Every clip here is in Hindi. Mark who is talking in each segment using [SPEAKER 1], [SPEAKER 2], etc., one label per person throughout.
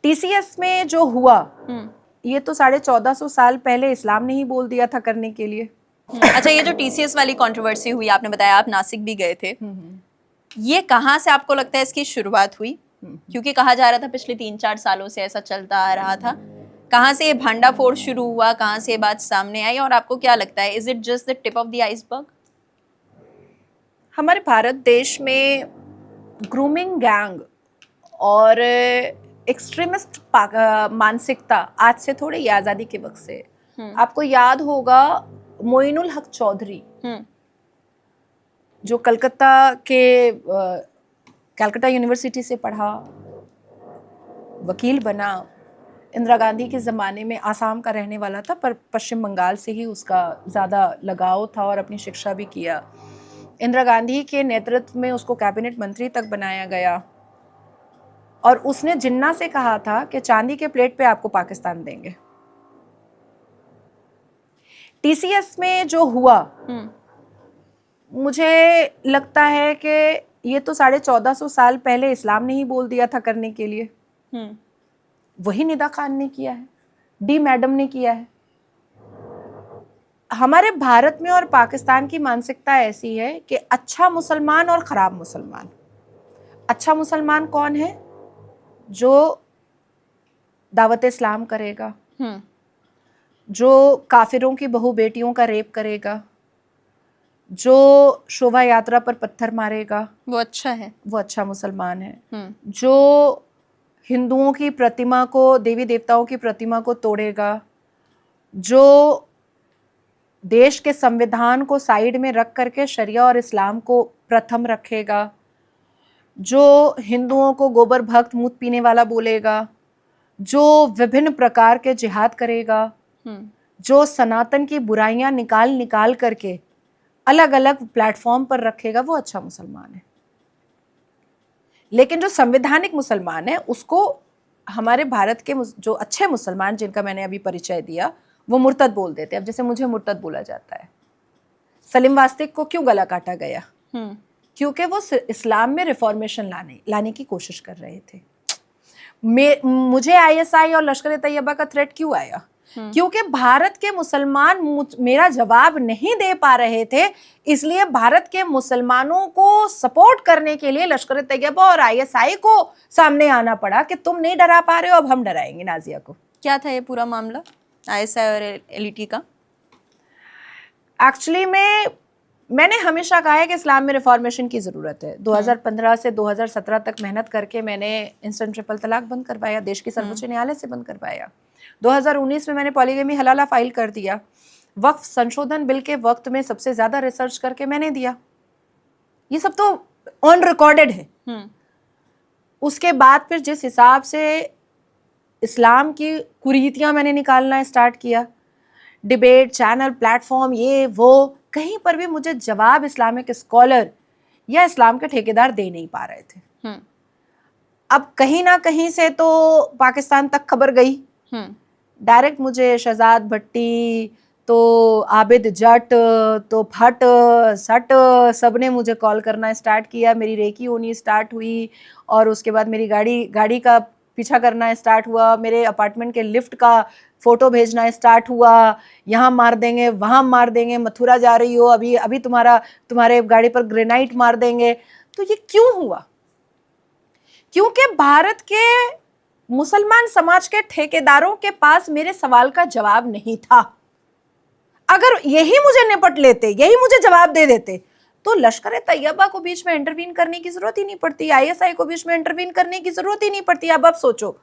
[SPEAKER 1] टीसीएस में जो हुआ ये तो 1450 साल पहले इस्लाम ने ही बोल दिया था करने के लिए।
[SPEAKER 2] अच्छा, ये जो टीसीएस वाली कंट्रोवर्सी हुई, आपने बताया आप नासिक भी गए थे, ये कहाँ से आपको लगता है इसकी शुरुआत हुई? क्योंकि कहा जा रहा था पिछले 3-4 सालों से ऐसा चलता आ रहा था। कहाँ से ये भांडाफोड़ शुरू हुआ, कहाँ से ये बात सामने आई, और आपको क्या लगता है, is it just the tip of the iceberg?
[SPEAKER 1] हमारे भारत देश में ग्रूमिंग गैंग और एक्सट्रीमिस्ट मानसिकता आज से थोड़ी ही आज़ादी के वक्त से, आपको याद होगा मोइनुल हक चौधरी जो कलकत्ता यूनिवर्सिटी से पढ़ा, वकील बना, इंदिरा गांधी के ज़माने में आसाम का रहने वाला था पर पश्चिम बंगाल से ही उसका ज़्यादा लगाव था और अपनी शिक्षा भी किया। इंदिरा गांधी के नेतृत्व में उसको कैबिनेट मंत्री तक बनाया गया और उसने जिन्ना से कहा था कि चांदी के प्लेट पे आपको पाकिस्तान देंगे। टीसीएस में जो हुआ मुझे लगता है कि ये तो 1450 साल पहले इस्लाम ने ही बोल दिया था करने के लिए। वही निदा खान ने किया है, डी मैडम ने किया है। हमारे भारत में और पाकिस्तान की मानसिकता ऐसी है कि अच्छा मुसलमान और खराब मुसलमान। अच्छा मुसलमान कौन है? जो दावत इस्लाम करेगा, जो काफिरों की बहू बेटियों का रेप करेगा, जो शोभा यात्रा पर पत्थर मारेगा,
[SPEAKER 2] वो अच्छा है,
[SPEAKER 1] वो अच्छा मुसलमान है। जो हिंदुओं की प्रतिमा को, देवी देवताओं की प्रतिमा को तोड़ेगा, जो देश के संविधान को साइड में रख करके शरिया और इस्लाम को प्रथम रखेगा, जो हिंदुओं को गोबर भक्त मूत पीने वाला बोलेगा, जो विभिन्न प्रकार के जिहाद करेगा, जो सनातन की बुराइयां निकाल करके अलग अलग प्लेटफॉर्म पर रखेगा, वो अच्छा मुसलमान है। लेकिन जो संवैधानिक मुसलमान है उसको हमारे भारत के जो अच्छे मुसलमान जिनका मैंने अभी परिचय दिया वो मुर्तद बोल देते हैं। अब जैसे मुझे मुर्तद बोला जाता है। सलीम वास्तिक को क्यों गला काटा गया? क्योंकि वो इस्लाम में रिफॉर्मेशन लाने की कोशिश कर रहे थे। मुझे आईएसआई और लश्कर तैयबा का थ्रेट क्यों आया? क्योंकि भारत के मुसलमान मेरा जवाब नहीं दे पा रहे थे, इसलिए भारत के मुसलमानों को सपोर्ट करने के लिए लश्कर तैयबा और आईएसआई को सामने आना पड़ा कि तुम नहीं डरा पा रहे हो, अब हम डराएंगे नाजिया को।
[SPEAKER 2] क्या था ये पूरा मामला आईएसआई और एलईटी का?
[SPEAKER 1] एक्चुअली मैंने हमेशा कहा है कि इस्लाम में रिफॉर्मेशन की ज़रूरत है। 2015 से 2017 तक मेहनत करके मैंने इंस्टेंट ट्रिपल तलाक बंद करवाया, देश के सर्वोच्च न्यायालय से बंद करवाया। 2019 में मैंने पॉलीगमी हलाला फाइल कर दिया। वक्फ संशोधन बिल के वक्त में सबसे ज़्यादा रिसर्च करके मैंने दिया। ये सब तो ऑन रिकॉर्डेड है। उसके बाद फिर जिस हिसाब से इस्लाम की कुरीतियाँ मैंने निकालना स्टार्ट किया, डिबेट चैनल प्लेटफॉर्म ये वो, कहीं पर भी मुझे जवाब इस्लामिक स्कॉलर या इस्लाम के ठेकेदार दे नहीं पा रहे थे। अब कहीं ना कहीं से तो पाकिस्तान तक खबर गई। डायरेक्ट मुझे शहजाद भट्टी, तो आबिद जट, तो भट्ट सट, सब ने मुझे कॉल करना स्टार्ट किया। मेरी रेकी होनी स्टार्ट हुई और उसके बाद मेरी गाड़ी का पीछा करना स्टार्ट हुआ। मेरे अपार्टमेंट के लिफ्ट का फोटो भेजना स्टार्ट हुआ। यहाँ मार देंगे, वहाँ मार देंगे, मथुरा जा रही हो, अभी तुम्हारे गाड़ी पर ग्रेनाइट मार देंगे। तो ये क्यों हुआ? क्योंकि भारत के मुसलमान समाज के ठेकेदारों के पास मेरे सवाल का जवाब नहीं था। अगर यही मुझे निपट लेते, यही मुझे जवाब दे देते, तो लश्कर तैयबा को बीच में इंटरवीन करने की जरूरत ही नहीं पड़ती, आईएसआई को बीच में इंटरवीन करने की जरूरत ही नहीं पड़ती। अब सोचो,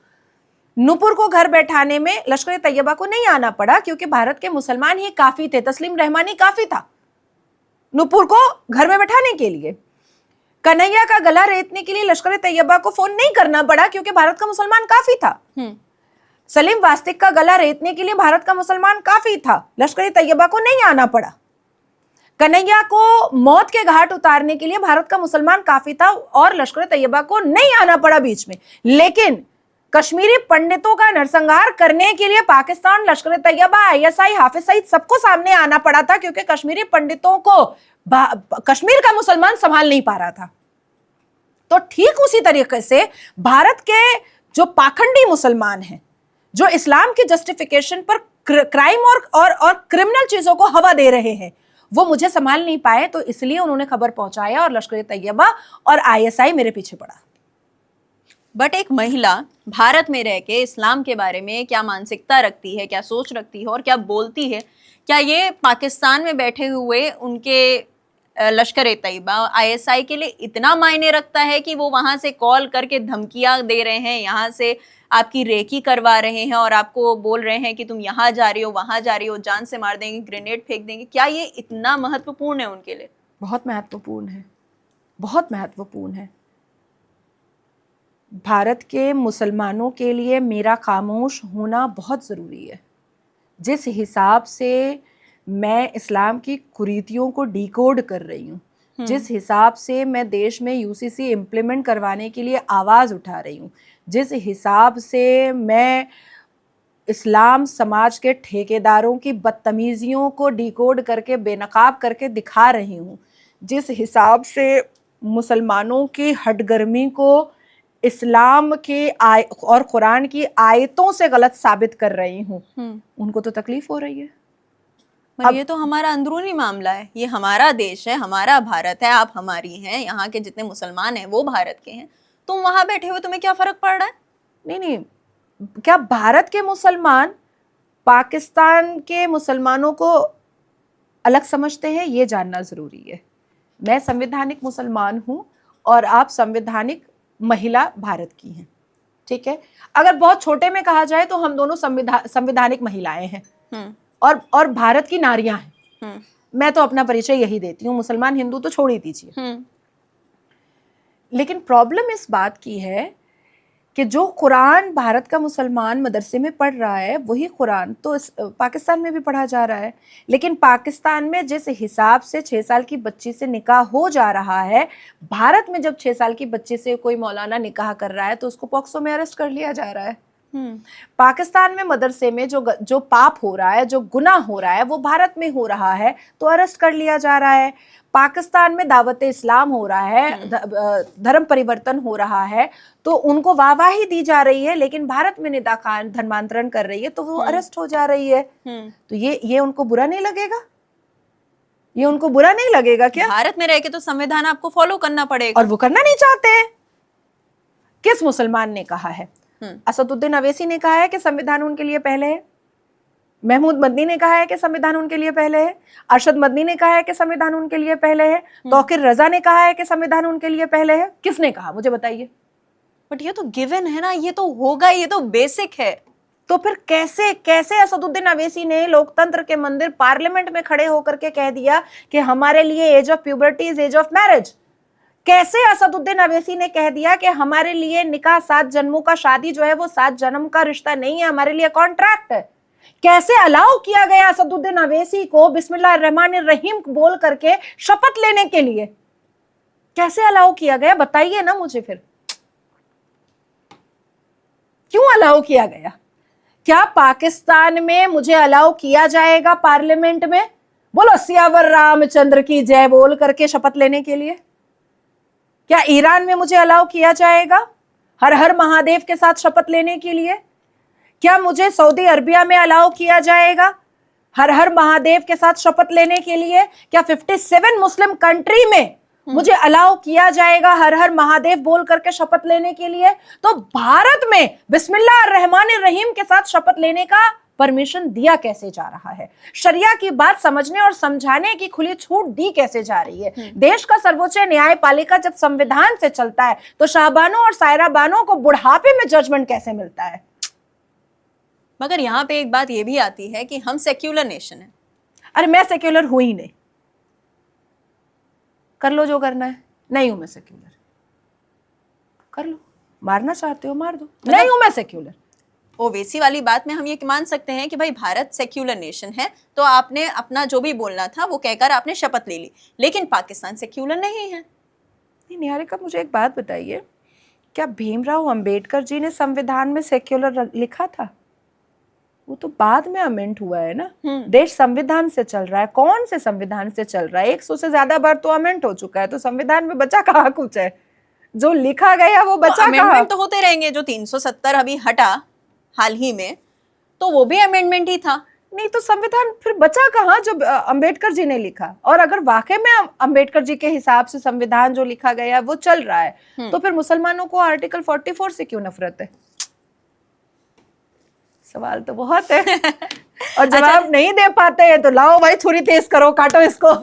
[SPEAKER 1] नूपुर को घर बैठाने में लश्कर तैयबा को नहीं आना पड़ा क्योंकि भारत के मुसलमान ही काफी थे। तस्लीम रहमानी काफी था नूपुर को घर में बैठाने के लिए। कन्हैया का गला रेतने के लिए लश्कर तैयबा को फोन नहीं करना पड़ा क्योंकि भारत का मुसलमान काफी था। सलीम वास्तिक का गला रेतने के लिए भारत का मुसलमान काफी था, लश्कर तैयबा को नहीं आना पड़ा। कन्हैया को मौत के घाट उतारने के लिए भारत का मुसलमान काफी था और लश्कर तैयबा को नहीं आना पड़ा बीच में। लेकिन कश्मीरी पंडितों का नरसंहार करने के लिए पाकिस्तान, लश्कर तैयबा, आईएसआई, हाफिज सईद सबको सामने आना पड़ा था क्योंकि कश्मीरी पंडितों को कश्मीर का मुसलमान संभाल नहीं पा रहा था। तो ठीक उसी तरीके से भारत के जो पाखंडी मुसलमान हैं, जो इस्लाम की जस्टिफिकेशन पर क्राइम और क्रिमिनल चीजों को हवा दे रहे हैं, वो मुझे संभाल नहीं पाए, तो इसलिए उन्होंने खबर पहुंचाया और लश्कर तैयबा और आईएसआई मेरे पीछे पड़ा।
[SPEAKER 2] बट एक महिला भारत में रह के इस्लाम के बारे में क्या मानसिकता रखती है, क्या सोच रखती है और क्या बोलती है, क्या ये पाकिस्तान में बैठे हुए उनके लश्कर तैयबा आईएसआई के लिए इतना मायने रखता है कि वो वहां से कॉल करके धमकियां दे रहे हैं, यहाँ से आपकी रेकी करवा रहे हैं और आपको बोल रहे हैं कि तुम यहाँ जा रही हो, वहां जा रही हो, जान से मार देंगे, ग्रेनेड फेंक देंगे? क्या ये इतना महत्वपूर्ण है उनके लिए?
[SPEAKER 1] बहुत महत्वपूर्ण है, बहुत महत्वपूर्ण है। भारत के मुसलमानों के लिए मेरा खामोश होना बहुत ज़रूरी है। जिस हिसाब से मैं इस्लाम की कुरीतियों को डिकोड कर रही हूँ, जिस हिसाब से मैं देश में यूसीसी इम्प्लीमेंट करवाने के लिए आवाज़ उठा रही हूँ, जिस हिसाब से मैं इस्लाम समाज के ठेकेदारों की बदतमीज़ियों को डिकोड करके बेनकाब करके दिखा रही हूँ, जिस हिसाब से मुसलमानों की हटगर्मी को इस्लाम के और कुरान की आयतों से गलत साबित कर रही हूँ, उनको तो तकलीफ हो रही है।
[SPEAKER 2] अब ये तो हमारा अंदरूनी मामला है, ये हमारा देश है, हमारा भारत है, आप हमारी हैं, यहाँ के जितने मुसलमान हैं वो भारत के हैं, तुम वहां बैठे हुए तुम्हें क्या फर्क पड़ रहा है?
[SPEAKER 1] नहीं, क्या भारत के मुसलमान पाकिस्तान के मुसलमानों को अलग समझते हैं? ये जानना जरूरी है। मैं संवैधानिक मुसलमान हूँ और आप संवैधानिक महिला भारत की हैं, ठीक है। अगर बहुत छोटे में कहा जाए तो हम दोनों संवैधानिक महिलाएं हैं और भारत की नारियां हैं। मैं तो अपना परिचय यही देती हूँ, मुसलमान हिंदू तो छोड़ ही दीजिए। लेकिन प्रॉब्लम इस बात की है कि जो कुरान भारत का मुसलमान मदरसे में पढ़ रहा है, वही कुरान तो पाकिस्तान में भी पढ़ा जा रहा है। लेकिन पाकिस्तान में जिस हिसाब से 6 साल की बच्ची से निकाह हो जा रहा है, भारत में जब 6 साल की बच्ची से कोई मौलाना निकाह कर रहा है तो उसको पॉक्सो में अरेस्ट कर लिया जा रहा है। पाकिस्तान में मदरसे में जो पाप हो रहा है, जो गुनाह हो रहा है, वो भारत में हो रहा है तो अरेस्ट कर लिया जा रहा है। पाकिस्तान में दावत इस्लाम हो रहा है, धर्म परिवर्तन हो रहा है तो उनको वाहवाही दी जा रही है, लेकिन भारत में निदा खान धर्मांतरण कर रही है तो वो अरेस्ट हो जा रही है। तो ये उनको बुरा नहीं लगेगा? ये उनको बुरा नहीं लगेगा क्या?
[SPEAKER 2] भारत में रह के तो संविधान आपको फॉलो करना पड़ेगा,
[SPEAKER 1] और वो करना नहीं चाहते हैं। किस मुसलमान ने कहा है? असदुद्दीन अवैसी ने कहा है कि संविधान उनके लिए पहले है। महमूद मदनी ने कहा है कि संविधान उनके लिए पहले है। अरशद मदनी ने कहा है कि संविधान उनके लिए पहले है। तौकीर रजा ने कहा है कि संविधान उनके लिए पहले है। किसने कहा, मुझे बताइए।
[SPEAKER 2] बट ये तो गिवन है ना, ये तो होगा, ये तो बेसिक है।
[SPEAKER 1] तो फिर कैसे असदुद्दीन अवैसी ने लोकतंत्र के मंदिर पार्लियामेंट में खड़े होकर के कह दिया कि हमारे लिए age of puberty is age of marriage? कैसे असदुद्दीन अवैसी ने कह दिया कि हमारे लिए निकाह 7 जन्मों का, शादी जो है वो 7 जन्म का रिश्ता नहीं है, हमारे लिए कॉन्ट्रैक्ट है? कैसे अलाउ किया गया असदुद्दीन अवैसी को बिस्मिल्लाहिर्रहमानिर्रहीम बोल करके शपथ लेने के लिए? कैसे अलाउ किया गया, बताइए ना मुझे। फिर क्यों अलाउ किया गया? क्या पाकिस्तान में मुझे अलाउ किया जाएगा पार्लियामेंट में बोलो सियावर रामचंद्र की जय बोल करके शपथ लेने के लिए? क्या ईरान में मुझे अलाउ किया जाएगा हर हर महादेव के साथ शपथ लेने के लिए? क्या मुझे सऊदी अरबिया में अलाउ किया जाएगा हर हर महादेव के साथ शपथ लेने के लिए? क्या 57 मुस्लिम कंट्री में मुझे अलाउ किया जाएगा हर हर महादेव बोल करके शपथ लेने के लिए? तो भारत में बिस्मिल्लाहिर्रहमानिर्रहीम के साथ शपथ लेने का परमिशन दिया कैसे जा रहा है? शरिया की बात समझने और समझाने की खुली छूट दी कैसे जा रही है? देश का सर्वोच्च न्यायपालिका जब संविधान से चलता है तो शाहबानों और सायराबानों को बुढ़ापे में जजमेंट कैसे मिलता है?
[SPEAKER 2] मगर यहाँ पे एक बात ये भी आती है कि हम सेक्युलर नेशन है।
[SPEAKER 1] अरे मैं सेक्युलर हूं ही नहीं, कर लो जो करना है। नहीं हूं मैं सेक्युलर, कर लो, मारना चाहते हो मार दो, नहीं हूं मैं सेक्युलर।
[SPEAKER 2] ओवैसी वाली बात में हम ये मान सकते हैं कि भाई भारत सेक्युलर नेशन है तो आपने अपना जो भी बोलना था वो कहकर आपने शपथ ले ली, लेकिन पाकिस्तान सेक्युलर नहीं है।
[SPEAKER 1] नहीं निहारिका, मुझे एक बात बताइए, क्या भीमराव अंबेडकर जी ने संविधान में सेक्युलर लिखा था? वो तो बाद में अमेंड हुआ है ना। देश संविधान से चल रहा है। कौन से संविधान से चल रहा है? 100 से ज्यादा बार तो अमेंड हो चुका है, तो संविधान में बचा कहाँ कुछ है? जो लिखा गया वो बचा कहाँ?
[SPEAKER 2] अमेंडमेंट तो होते रहेंगे, जो 370 अभी हटा हाल ही में, तो वो भी अमेंडमेंट ही था।
[SPEAKER 1] नहीं तो संविधान फिर बचा कहाँ जो अंबेडकर जी ने लिखा? और अगर वाकई में अंबेडकर जी के हिसाब से संविधान जो लिखा गया है वो चल रहा है, तो फिर मुसलमानों को आर्टिकल 44 से क्यों नफरत है? सवाल तो बहुत है और जवाब नहीं दे पाते हैं तो लाओ भाई छुरी तेज करो, काटो इसको।